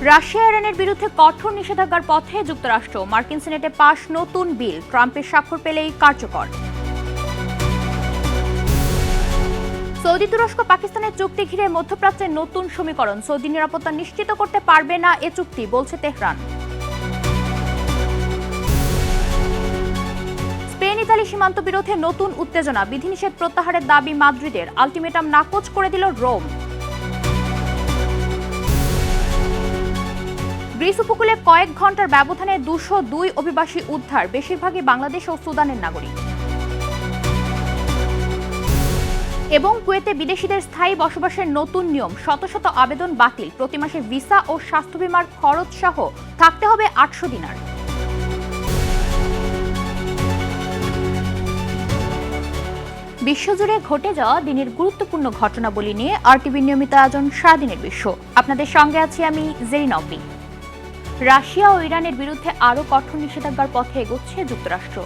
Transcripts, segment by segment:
Russia ইরানের বিরুদ্ধে কঠোর নিষেধাজ্ঞার পথে যুক্তরাষ্ট্র। মার্কিন সিনেটে পাশ নতুন বিল, ট্রাম্পের স্বাক্ষর পেলেই কার্যকর। সৌদি তুরস্ক পাকিস্তানের চুক্তি ঘিরে মধ্যপ্রাচ্যের নতুন সমীকরণ। সৌদি নিরাপত্তা নিশ্চিত করতে পারবে না এ চুক্তি, বলছে তেহরান। স্পেন ইতালি সীমান্ত বিরোধে নতুন উত্তেজনা, বিধিনিষেধ প্রত্যাহারের দাবি মাদ্রিদের, আলটিমেটাম নাকচ করে দিল রোম। গ্রিস উপকূলে কয়েক ঘন্টার ব্যবধানে 202 অভিবাসী উদ্ধার, বেশিরভাগই বাংলাদেশ ও সুদানের নাগরিক। এবং কুয়েতে বিদেশিদের স্থায়ী বসবাসের নতুন নিয়ম, শত শত আবেদন বাতিল, প্রতি মাসে ভিসা ও স্বাস্থ্য বীমার খরচ সহ থাকতে হবে 800 দিনার। বিশ্বজুড়ে ঘটে যাওয়া দিনের গুরুত্বপূর্ণ ঘটনাবলী নিয়ে আরটিভির নিয়মিত আয়োজন সারাদিনের বিশ্ব। আপনাদের সঙ্গে আছি আমি জেরিন অপি। রাশিয়া ও ইরানের বিরুদ্ধে আরও কঠোর নিষেধাজ্ঞার পথে এগোচ্ছে যুক্তরাষ্ট্র।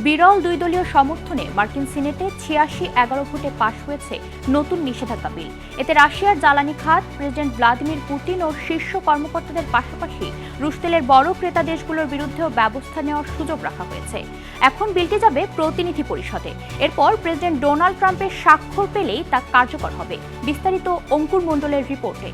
বিরল দুই দলীয় সমর্থনে মার্কিন সিনেটে 86-11 ভোটে পাশ হয়েছে নতুন নিষেধাজ্ঞা বিল। এতে রাশিয়ার জ্বালানি খাত, প্রেসিডেন্ট ভ্লাদিমির পুতিন ও শীর্ষ কর্মকর্তাদের পাশাপাশি রুশ তেলের বড় ক্রেতা দেশগুলোর বিরুদ্ধেও ব্যবস্থা নেওয়ার সুযোগ রাখা হয়েছে। এখন বিলটি যাবে প্রতিনিধি পরিষদে। এরপর প্রেসিডেন্ট ডোনাল্ড ট্রাম্পের স্বাক্ষর পেলেই তা কার্যকর হবে। বিস্তারিত অঙ্কুর মণ্ডলের রিপোর্টে।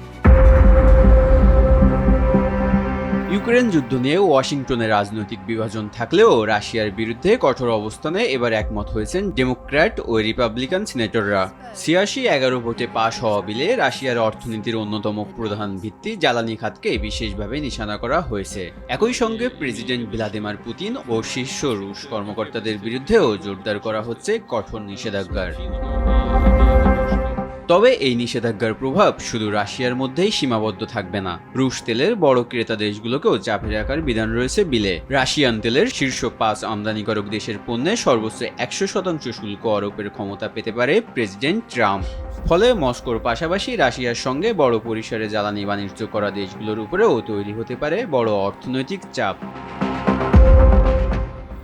ইউক্রেন যুদ্ধ নিয়ে ওয়াশিংটনে রাজনৈতিক বিভাজন থাকলেও রাশিয়ার বিরুদ্ধে কঠোর অবস্থানে এবার একমত হয়েছেন ডেমোক্র্যাট ও রিপাবলিকান সিনেটররা। 86-11 ভোটে পাশ হওয়া বিলে রাশিয়ার অর্থনীতির অন্যতম প্রধান ভিত্তি জ্বালানি খাতকে বিশেষভাবে নিশানা করা হয়েছে। একই সঙ্গে প্রেসিডেন্ট ভ্লাদিমির পুতিন ও শীর্ষ রুশ কর্মকর্তাদের বিরুদ্ধেও জোরদার করা হচ্ছে কঠোর নিষেধাজ্ঞার। তবে এই নিষেধাজ্ঞার প্রভাব শুধু রাশিয়ার মধ্যেই সীমাবদ্ধ থাকবে না। রুশ তেলের বড় ক্রেতা দেশগুলোকেও চাপে রাখার বিধান রয়েছে বিলে। রাশিয়ান তেলের শীর্ষ 5 আমদানিকারক দেশের পণ্যে সর্বোচ্চ 100% শুল্ক আরোপের ক্ষমতা পেতে পারে প্রেসিডেন্ট ট্রাম্প। ফলে মস্কোর পাশাপাশি রাশিয়ার সঙ্গে বড় পরিসরে জ্বালানি বাণিজ্য করা দেশগুলোর উপরেও তৈরি হতে পারে বড় অর্থনৈতিক চাপ।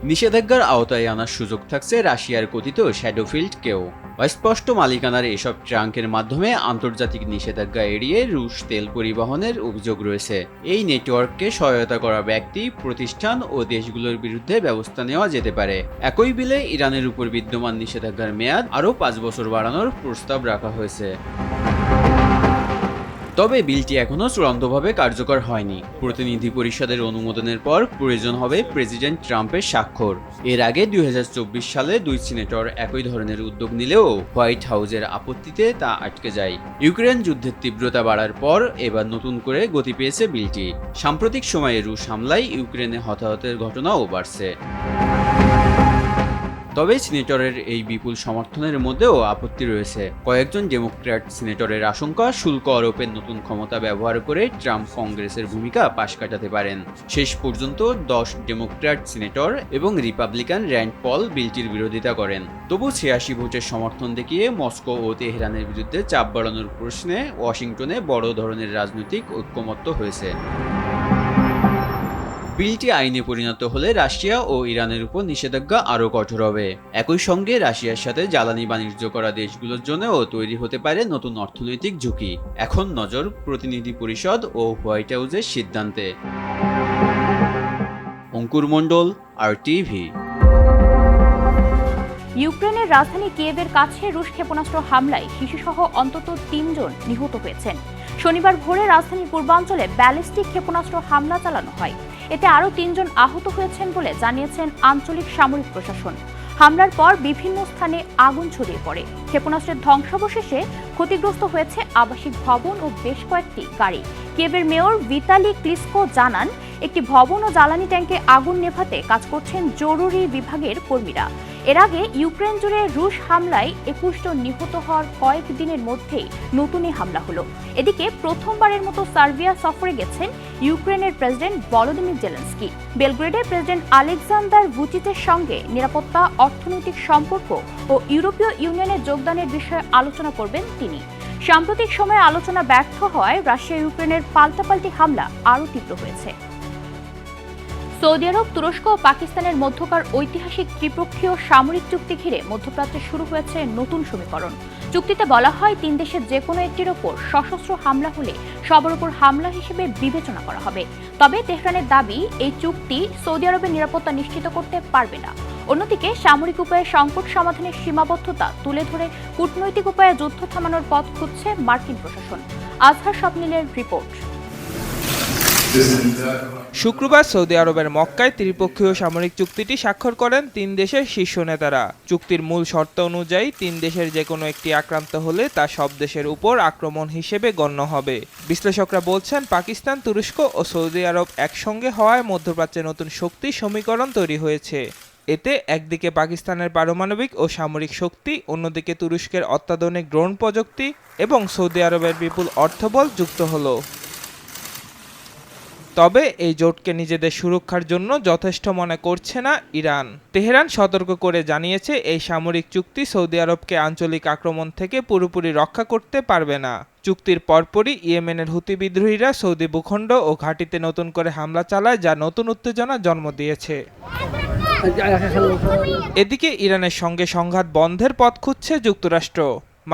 নিষেধাজ্ঞার আওতায় আনার সুযোগ থাকছে রাশিয়ার কথিত শ্যাডোফিল্ডকেও। অস্পষ্ট মালিকানার এসব ট্রাঙ্কের মাধ্যমে আন্তর্জাতিক নিষেধাজ্ঞা এড়িয়ে রুশ তেল পরিবহনের অভিযোগ রয়েছে। এই নেটওয়ার্ককে সহায়তা করা ব্যক্তি, প্রতিষ্ঠান ও দেশগুলোর বিরুদ্ধে ব্যবস্থা নেওয়া যেতে পারে। একই বিলে ইরানের উপর বিদ্যমান নিষেধাজ্ঞার মেয়াদ আরও 5 বছর বাড়ানোর প্রস্তাব রাখা হয়েছে। তবে বিলটি এখনও চূড়ান্তভাবে কার্যকর হয়নি। প্রতিনিধি পরিষদের অনুমোদনের পর প্রয়োজন হবে প্রেসিডেন্ট ট্রাম্পের স্বাক্ষর। এর আগে 2024 সালে 2 সিনেটর একই ধরনের উদ্যোগ নিলেও হোয়াইট হাউসের আপত্তিতে তা আটকে যায়। ইউক্রেন যুদ্ধের তীব্রতা বাড়ার পর এবার নতুন করে গতি পেয়েছে বিলটি। সাম্প্রতিক সময়ে রুশ হামলায় ইউক্রেনে হতাহতের ঘটনাও বাড়ছে। তবে সিনেটরের এই বিপুল সমর্থনের মধ্যেও আপত্তি রয়েছে। কয়েকজন ডেমোক্র্যাট সিনেটরের আশঙ্কা, শুল্ক আরোপের নতুন ক্ষমতা ব্যবহার করে ট্রাম্প কংগ্রেসের ভূমিকা পাশ কাটাতে পারেন। শেষ পর্যন্ত 10 ডেমোক্র্যাট সিনেটর এবং রিপাবলিকান র্যান্ড পল বিলটির বিরোধিতা করেন। তবু 86 ভোটের সমর্থন দেখিয়ে মস্কো ও তেহরানের বিরুদ্ধে চাপ বাড়ানোর প্রশ্নে ওয়াশিংটনে বড় ধরনের রাজনৈতিক ঐকমত্য হয়েছে। বিলটি আইনে পরিণত হলে রাশিয়া ও ইরানের উপর নিষেধাজ্ঞা আরও কঠোর হবে। একই সঙ্গে রাশিয়ার সাথে জ্বালানি বাণিজ্য করা দেশগুলোর জন্যও তৈরি হতে পারে নতুন অর্থনৈতিক ঝুঁকি। এখন নজর প্রতিনিধি পরিষদ ও হোয়াইট হাউসের সিদ্ধান্তে। অঙ্কুর মণ্ডল, আরটিভি। ইউক্রেনের রাজধানী কিয়েভের কাছে রুশ ক্ষেপণাস্ত্র হামলায় শিশুসহ অন্তত 3 জন নিহত হয়েছেন। শনিবার ভোরে রাজধানীর পূর্বাঞ্চলে ব্যালিস্টিক ক্ষেপণাস্ত্র হামলা চালানো হয়। এতে আরও 3 জন আহত হয়েছেন বলে জানিয়েছেন আঞ্চলিক সামরিক প্রশাসন। হামলার পর বিভিন্ন স্থানে আগুন ছড়িয়ে পড়ে। ক্ষেপণাস্ত্রের ধ্বংসাবশেষে ক্ষতিগ্রস্ত হয়েছে আবাসিক ভবন ও বেশ কয়েকটি গাড়ি। কিয়েভের মেয়র ভিতালি ক্লিসকো জানান, একটি ভবন ও জ্বালানি ট্যাঙ্কে আগুন নেভাতে কাজ করছেন জরুরি বিভাগের কর্মীরা। এর আগে ইউক্রেন জুড়ে রুশ হামলায় 21 জন নিহত হওয়ার কয়েকদিনের মধ্যেই নতুন হামলা হলো। এদিকে প্রথমবারের মতো সার্বিয়া সফরে গেছেন ইউক্রেনের প্রেসিডেন্ট ভলোদিমির জেলেনস্কি। বেলগ্রেডে প্রেসিডেন্ট আলেকজান্ডার ভুচিচের সঙ্গে নিরাপত্তা, অর্থনৈতিক সম্পর্ক ও ইউরোপীয় ইউনিয়নে যোগদানের বিষয়ে আলোচনা করবেন তিনি। সাম্প্রতিক সময়ে আলোচনা ব্যর্থ হওয়ায় রাশিয়া ইউক্রেনের পাল্টাপাল্টি হামলা আরও তীব্র হয়েছে। সৌদি আরব, তুরস্ক ও পাকিস্তানের মধ্যকার ঐতিহাসিক ত্রিপক্ষীয় সামরিক চুক্তি ঘিরে মধ্যপ্রাচ্যে শুরু হয়েছে নতুন সমীকরণ। চুক্তিতে বলা হয়, তিন দেশের যে কোনো একটির ওপর সশস্ত্র হামলা হলে সবার উপর হামলা হিসেবে বিবেচনা করা হবে। তবে তেহরানের দাবি, এই চুক্তি সৌদি আরবের নিরাপত্তা নিশ্চিত করতে পারবে না। অন্যদিকে সামরিক উপায়ে সংকট সমাধানের সীমাবদ্ধতা তুলে ধরে কূটনৈতিক উপায়ে যুদ্ধ থামানোর পথ খুঁজছে মার্কিন প্রশাসন। আজহার স্বপ্নিলের রিপোর্ট। শুক্রবার সৌদি আরবের মক্কায় ত্রিপক্ষীয় সামরিক চুক্তিটি স্বাক্ষর করেন তিন দেশের শীর্ষ নেতারা। চুক্তির মূল শর্ত অনুযায়ী তিন দেশের যে কোনো একটি আক্রান্ত হলে তা সব দেশের উপর আক্রমণ হিসেবে গণ্য হবে। বিশ্লেষকরা বলছেন, পাকিস্তান, তুরস্ক ও সৌদি আরব একসঙ্গে হওয়ায় মধ্যপ্রাচ্যে নতুন শক্তি সমীকরণ তৈরি হয়েছে। এতে একদিকে পাকিস্তানের পারমাণবিক ও সামরিক শক্তি, অন্যদিকে তুরস্কের অত্যাধুনিক ড্রোন প্রযুক্তি এবং সৌদি আরবের বিপুল অর্থবল যুক্ত হলো। তবে এই জোটকে নিজেদের সুরক্ষার জন্য যথেষ্ট মনে করছে না ইরান। তেহরান সতর্ক করে জানিয়েছে, এই সামরিক চুক্তি সৌদি আরবকে আঞ্চলিক আক্রমণ থেকে পুরোপুরি রক্ষা করতে পারবে না। চুক্তির পরপরই ইয়েমেনের হুতি বিদ্রোহীরা সৌদি ভূখণ্ড ও ঘাঁটিতে নতুন করে হামলা চালায়, যা নতুন উত্তেজনা জন্ম দিয়েছে। এদিকে ইরানের সঙ্গে সংঘাত বন্ধের পথ খুঁজছে যুক্তরাষ্ট্র।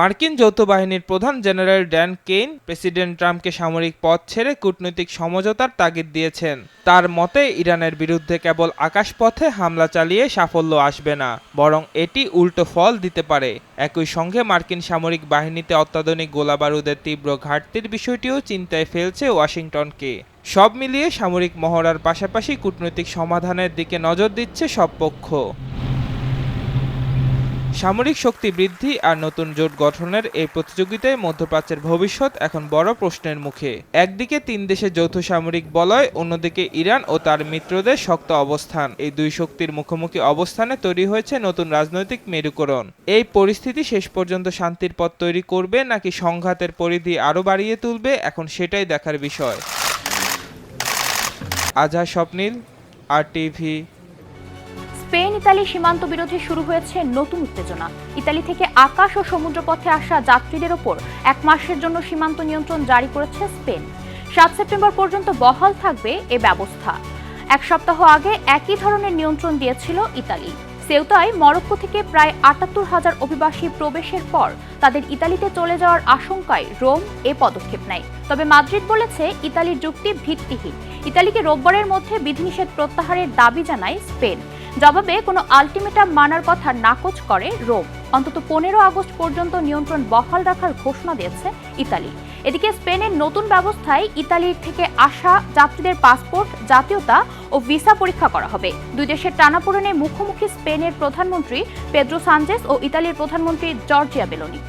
মার্কিন যৌথ বাহিনীর প্রধান জেনারেল ড্যান কেইন প্রেসিডেন্ট ট্রাম্পকে সামরিক পথ ছেড়ে কূটনৈতিক সমঝোতার তাগিদ দিয়েছেন। তার মতে, ইরানের বিরুদ্ধে কেবল আকাশপথে হামলা চালিয়ে সাফল্য আসবে না, বরং এটি উল্টো ফল দিতে পারে। একই সঙ্গে মার্কিন সামরিক বাহিনীতে অত্যাধুনিক গোলাবারুদের তীব্র ঘাটতির বিষয়টিও চিন্তায় ফেলছে ওয়াশিংটনকে। সব মিলিয়ে সামরিক মহড়ার পাশাপাশি কূটনৈতিক সমাধানের দিকে নজর দিচ্ছে সব পক্ষ। সামরিক শক্তি বৃদ্ধি আর নতুন জোট গঠনের এই প্রতিযোগিতায় মধ্যপ্রাচ্যের ভবিষ্যৎ এখন বড় প্রশ্নের মুখে। একদিকে তিন দেশের যৌথ সামরিক বলয়, অন্যদিকে ইরান ও তার মিত্রদের শক্ত অবস্থান। এই দুই শক্তির মুখোমুখি অবস্থানে তৈরি হয়েছে নতুন রাজনৈতিক মেরুকরণ। এই পরিস্থিতি শেষ পর্যন্ত শান্তির পথ তৈরি করবে নাকি সংঘাতের পরিধি আরও বাড়িয়ে তুলবে, এখন সেটাই দেখার বিষয়। আজহার স্বপ্নিল, RTV। স্পেন ইতালি সীমান্ত বিরোধে শুরু হয়েছে নতুন উত্তেজনা। ইতালি থেকে আকাশ ও সমুদ্রপথে আসা যাত্রীদের ওপর 1 মাসের জন্য সীমান্ত নিয়ন্ত্রণ জারি করেছে স্পেন। 7 সেপ্টেম্বর পর্যন্ত বহাল থাকবে এ ব্যবস্থা। 1 সপ্তাহ আগে একই ধরনের নিয়ন্ত্রণ দিয়েছিল ইতালি। সেউতায় মরক্কো থেকে প্রায় ৭৮,০০০ অভিবাসী প্রবেশের পর তাদের ইতালিতে চলে যাওয়ার আশঙ্কায় রোম এ পদক্ষেপ নেয়। তবে মাদ্রিদ বলেছে, ইতালির যুক্তি ভিত্তিহীন। ইতালিকে রোববারের মধ্যে বিধিনিষেধ প্রত্যাহারের দাবি জানায় স্পেন। জবাবে কোনো আলটিমেটাম মানার কথা নাকচ করে রোম। অন্তত 15 আগস্ট পর্যন্ত নিয়ন্ত্রণ বহাল রাখার ঘোষণা দিয়েছে ইতালি। এদিকে স্পেনের নতুন ব্যবস্থায় ইতালির থেকে আসা যাত্রীদের পাসপোর্ট, জাতীয়তা ও ভিসা পরীক্ষা করা হবে। দুই দেশের টানাপোড়েনে মুখোমুখি স্পেনের প্রধানমন্ত্রী পেদ্রো সানচেজ ও ইতালির প্রধানমন্ত্রী জর্জিয়া মেলোনি।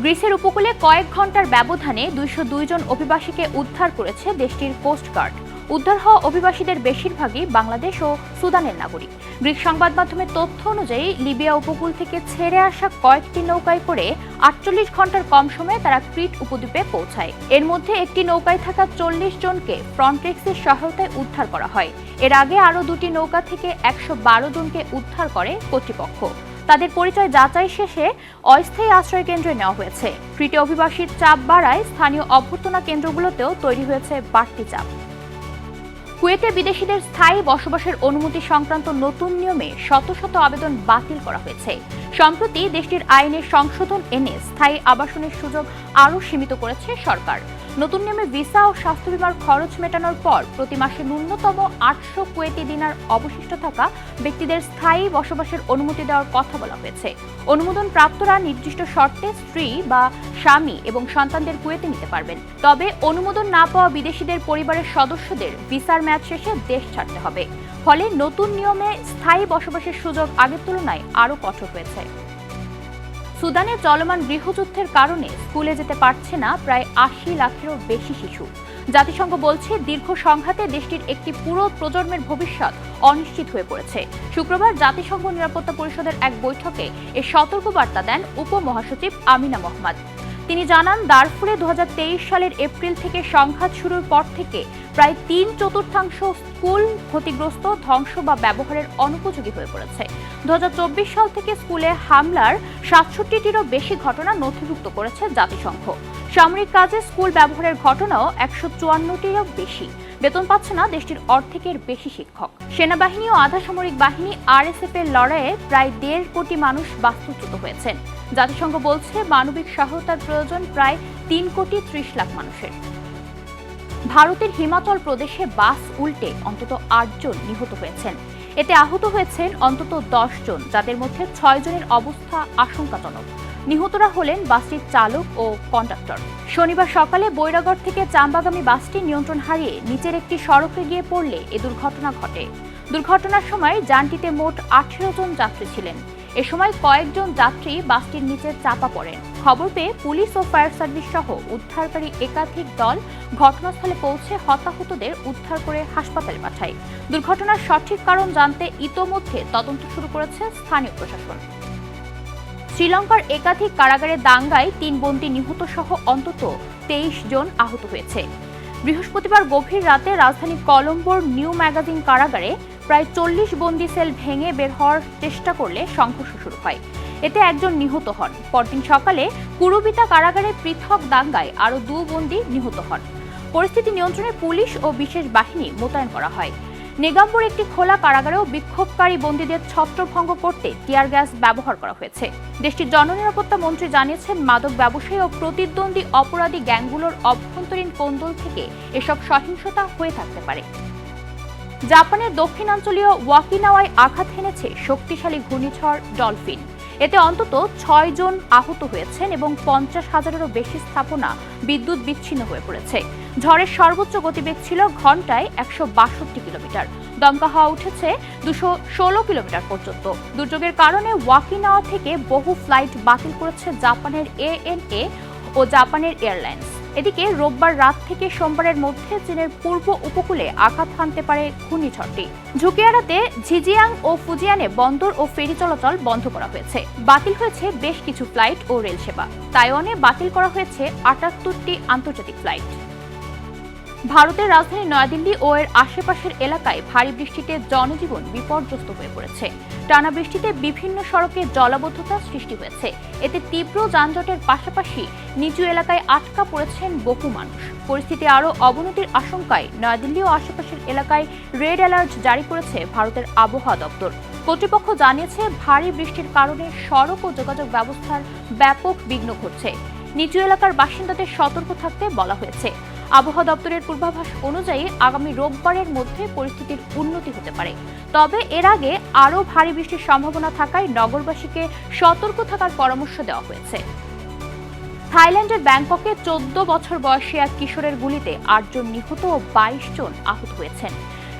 গ্রিসের উপকূলে কয়েক ঘন্টার ব্যবধানে 202 জন অভিবাসীকে উদ্ধার করেছে দেশটির কোস্টগার্ড। উদ্ধার হওয়া অভিবাসীদের বেশিরভাগই বাংলাদেশ ও সুদানের নাগরিক। গ্রিক সংবাদ মাধ্যমের তথ্য অনুযায়ী লিবিয়া উপকূল থেকে ছেড়ে আসা কয়েকটি নৌকায় করে 48 ঘন্টার কম সময়ে তারা ক্রিট উপদ্বীপে পৌঁছায়। এর মধ্যে একটি নৌকায় থাকা 40 জনকে ফ্রন্টেক্সের সহায়তায় উদ্ধার করা হয়। এর আগে আরও 2টি নৌকা থেকে 112 জনকে উদ্ধার করে কর্তৃপক্ষ। তাদের পরিচয় যাচাই শেষে অস্থায়ী আশ্রয় কেন্দ্রে নেওয়া হয়েছে। ক্রিটে অভিবাসীর চাপ বাড়ায় স্থানীয় অভ্যর্থনা কেন্দ্রগুলোতেও তৈরি হয়েছে বাড়তি চাপ। কুয়েতে বিদেশিদের স্থায়ী বসবাসের অনুমতি সংক্রান্ত নতুন নিয়মে শত শত আবেদন বাতিল করা হয়েছে। সম্প্রতি দেশটির আইনে সংশোধন এনে স্থায়ী আবাসনের সুযোগ আরও সীমিত করেছে সরকার। নতুন নিয়মে ভিসা ও স্বাস্থ্য বীমার খরচ মেটানোর পর প্রতি মাসে ন্যূনতম 800 কুয়েতি দিনার অবশিষ্ট থাকা ব্যক্তিদের স্থায়ী বসবাসের অনুমতি দেওয়ার কথা বলা হয়েছে। অনুমোদন প্রাপ্তরা নির্দিষ্ট শর্তে স্ত্রী বা স্বামী এবং সন্তানদের কুয়েতে নিতে পারবেন। তবে অনুমোদন না পাওয়া বিদেশিদের পরিবারের সদস্যদের ভিসার মেয়াদ শেষে দেশ ছাড়তে হবে। ফলে নতুন নিয়মে স্থায়ী বসবাসের সুযোগ আগের তুলনায় আরও কঠোর হয়েছে। সুদানে চলমান গৃহযুদ্ধের কারণে স্কুলে যেতে পারছে না প্রায় 80 লাখেরও বেশি শিশু। জাতিসংঘ বলছে, দীর্ঘ সংঘাতে দেশটির একটি পুরো প্রজন্মের ভবিষ্যৎ অনিশ্চিত হয়ে পড়েছে। শুক্রবার জাতিসংঘ নিরাপত্তা পরিষদের এক বৈঠকে এ সতর্কবার্তা দেন উপমহাসচিব আমিনা মোহাম্মদ। তিনি জানান, দারফুরে 2023 সালের এপ্রিল থেকে সংঘাত শুরুর পর থেকে প্রায় 3/4 স্কুল ক্ষতিগ্রস্ত, ধ্বংস বা ব্যবহারের অনুপযোগী হয়ে পড়েছে। 2024 সাল থেকে স্কুলে হামলার 67টিরও বেশি ঘটনা নথিভুক্ত করেছে জাতিসংঘ। সামরিক কাজে স্কুল ব্যবহারের ঘটনাও 154টিরও বেশি। বেতন পাচ্ছে না দেশটির অর্ধেকের বেশি শিক্ষক। সেনাবাহিনী ও আধা সামরিক বাহিনী আরএসএফ এর লড়াইয়ে প্রায় 1.5 কোটি মানুষ বাস্তুচ্যুত হয়েছেন। জাতিসংঘ বলছে মানবিক সহায়তার প্রয়োজন প্রায় 3.30 কোটি মানুষের। ভারতের হিমাচল প্রদেশে বাস উল্টে অন্তত 8 জন নিহত হয়েছেন। এতে আহত হয়েছেন অন্তত 10 জন, যাদের মধ্যে 6 জনের অবস্থা আশঙ্কাজনক। নিহতরা হলেন বাসটির চালক ও কন্ডাক্টর। শনিবার সকালে বৈরাগড় থেকে চাম্বাগামী বাসটি নিয়ন্ত্রণ হারিয়ে নিচের একটি সড়কে গিয়ে পড়লে এ দুর্ঘটনা ঘটে। দুর্ঘটনার সময় যানটিতে মোট 18 জন যাত্রী ছিলেন। এ সময় কয়েকজন যাত্রী বাসটির নিচে চাপা পড়েন। খবর পেয়ে পুলিশ ও ফায়ার সার্ভিস সহ উদ্ধারকারী একাধিক দল ঘটনাস্থলে পৌঁছে হতাহতদের উদ্ধার করে হাসপাতালে পাঠায়। দুর্ঘটনার সঠিক কারণ জানতে ইতোমধ্যে তদন্ত শুরু করেছে স্থানীয় প্রশাসন। শ্রীলঙ্কার একাধিক কারাগারে দাঙ্গায় 3 বন্দী নিহত সহ অন্তত 23 জন আহত হয়েছে। বৃহস্পতিবার গভীর রাতে রাজধানী কলম্বোর নিউ ম্যাগাজিন কারাগারে প্রায় 40 বন্দী সেল ভেঙে বের হওয়ার চেষ্টা করলে সংঘর্ষ শুরু হয়। এতে একজন নিহত হন। পরদিন সকালে কুরুবিতা কারাগারে পৃথক দাঙ্গায় আরও 2 বন্দী নিহত হন। পরিস্থিতি নিয়ন্ত্রণে পুলিশ ও বিশেষ বাহিনী মোতায়েন করা হয়। নেগাম্বুর একটি খোলা কারাগারেও বিক্ষোভকারী বন্দীদের ছত্রভঙ্গ করতে টিয়ার গ্যাস ব্যবহার করা হয়েছে। দেশটির জননিরাপত্তা মন্ত্রী জানিয়েছেন, মাদক ব্যবসায়ী ও প্রতিদ্বন্দ্বী অপরাধী গ্যাংগুলোর অভ্যন্তরীণ কোন্দল থেকে এসব সহিংসতা হয়ে থাকতে পারে। জাপানের দক্ষিণাঞ্চলীয় ওয়াকিনাওয়ায় আঘাত হেনেছে শক্তিশালী ঘূর্ণিঝড় ডলফিন। এতে অন্তত 6 জন আহত হয়েছেন এবং 50,000-এরও বেশি স্থাপনা বিদ্যুৎ বিচ্ছিন্ন হয়ে পড়েছে। ঝড়ের সর্বোচ্চ গতিবেগ ছিল ঘন্টায় 162 কিলোমিটার। দমকা হাওয়া উঠেছে 216 কিলোমিটার পর্যন্ত। দুর্যোগের কারণে ওয়াকিনাওয়া থেকে বহু ফ্লাইট বাতিল করেছে জাপানের ANA ও জাপানের এয়ারলাইন্স। এদিকে রোববার রাত থেকে সোমবারের মধ্যে চীনের পূর্ব উপকূলে আঘাত হানতে পারে ঘূর্ণিঝড়টি। ঝুঁকি এড়াতে ঝিজিয়াং ও ফুজিয়ানে বন্দর ও ফেরি চলাচল বন্ধ করা হয়েছে। বাতিল হয়েছে বেশ কিছু ফ্লাইট ও রেল সেবা। তাইওয়ানে বাতিল করা হয়েছে 78টি আন্তর্জাতিক ফ্লাইট। ভারতের রাজধানী নয়াদিল্লি ও এর আশেপাশের এলাকায় ভারী বৃষ্টিতে জনজীবন বিপর্যস্ত হয়ে পড়েছে। টানা বৃষ্টিতে বিভিন্ন সড়কে জলাবদ্ধতা সৃষ্টি হয়েছে। এতে তীব্র যানজটের পাশাপাশি নিচু এলাকায় আটকা পড়েছেন বহু মানুষ। পরিস্থিতি আরও অবনতির আশঙ্কায় নয়াদিল্লি ও আশেপাশের এলাকায় রেড অ্যালার্ট জারি করেছে ভারতের আবহাওয়া দপ্তর। কর্তৃপক্ষ জানিয়েছে, ভারী বৃষ্টির কারণে সড়ক ও যোগাযোগ ব্যবস্থার ব্যাপক বিঘ্ন ঘটছে। নিচু এলাকার বাসিন্দাদের সতর্ক থাকতে বলা হয়েছে। আবহাওয়া দপ্তরের পূর্বাভাস অনুযায়ী আগামী রোববারের মধ্যে পরিস্থিতির উন্নতি হতে পারে। তবে এর আগে আরও ভারী বৃষ্টির সম্ভাবনা থাকায় নগরবাসীকে সতর্ক থাকার পরামর্শ দেওয়া হয়েছে। থাইল্যান্ডের ব্যাংককে 14 বছর বয়সী এক কিশোরের গুলিতে 8 জন নিহত ও 22 জন আহত হয়েছেন।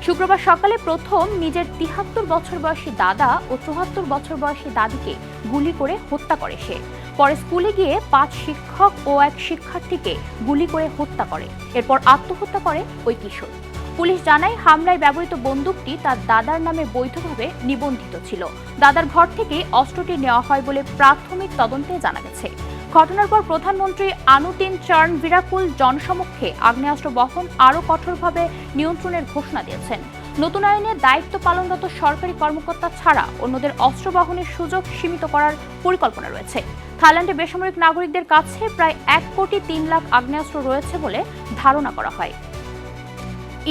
শুক্রবার সকালে প্রথম নিজের 73 বছর বয়সী দাদা ও 74 বছর বয়সী দাদিকে গুলি করে হত্যা করে সে। পরে স্কুলে গিয়ে 5 শিক্ষক ও এক শিক্ষার্থীকে গুলি করে হত্যা করে। এরপর আত্মহত্যা করে ওই কিশোর। পুলিশ জানায়, হামলায় ব্যবহৃত বন্দুকটি তার দাদার নামে বৈধভাবে নিবন্ধিত ছিল। দাদার ঘর থেকে অস্ত্রটি নেওয়া হয় বলে প্রাথমিক তদন্তে জানা গেছে। ঘটনার পর প্রধানমন্ত্রী আনুতিন চার্নভিরাকুল জনসমক্ষে আগ্নেয়াস্ত্র বহন আরও কঠোরভাবে নিয়ন্ত্রণের ঘোষণা দিয়েছেন। নতুন আইনে দায়িত্ব পালনরত সরকারি কর্মকর্তা ছাড়া অন্যদের অস্ত্র বহনের সুযোগ সীমিত করার পরিকল্পনা রয়েছে। থাইল্যান্ডে বেসামরিক নাগরিকদের কাছে প্রায় 1,03,00,000 আগ্নেয়াস্ত্র রয়েছে বলে ধারণা করা হয়।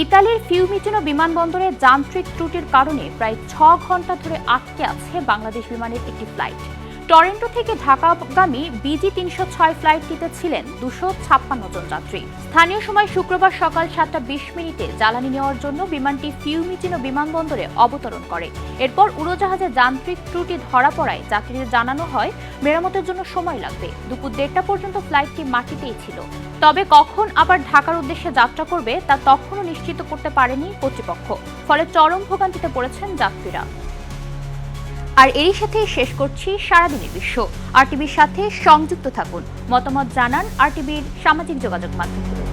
ইতালির ফিউমিচিনো বিমানবন্দরে যান্ত্রিক ত্রুটির কারণে প্রায় 6 ঘন্টা ধরে আটকে আছে বাংলাদেশ বিমানের একটি ফ্লাইট। টরেন্টো থেকে ঢাকাগামী BG-306 ফ্লাইটটিতে ছিলেন 256 জন যাত্রী। স্থানীয় সময় শুক্রবার সকাল 7:20 জ্বালানি নেওয়ার জন্য বিমানটি ফিউমিচিনো বিমানবন্দরে অবতরণ করে। এরপর উড়োজাহাজে যান্ত্রিক ত্রুটি ধরা পড়ায় যাত্রীদের জানানো হয় মেরামতের জন্য সময় লাগবে। দুপুর 1:30 পর্যন্ত ফ্লাইটটি মাটিতেই ছিল। তবে কখন আবার ঢাকার উদ্দেশ্যে যাত্রা করবে তা তখনও নিশ্চিত করতে পারেনি কর্তৃপক্ষ। ফলে চরম ভোগান্তিতে পড়েছেন যাত্রীরা। আর এর সাথে শেষ করছি সারাদিনের বিশ্ব। আরটিভির সাথে সংযুক্ত থাকুন, মতামত জানান আরটিভির সামাজিক যোগাযোগ মাধ্যমে।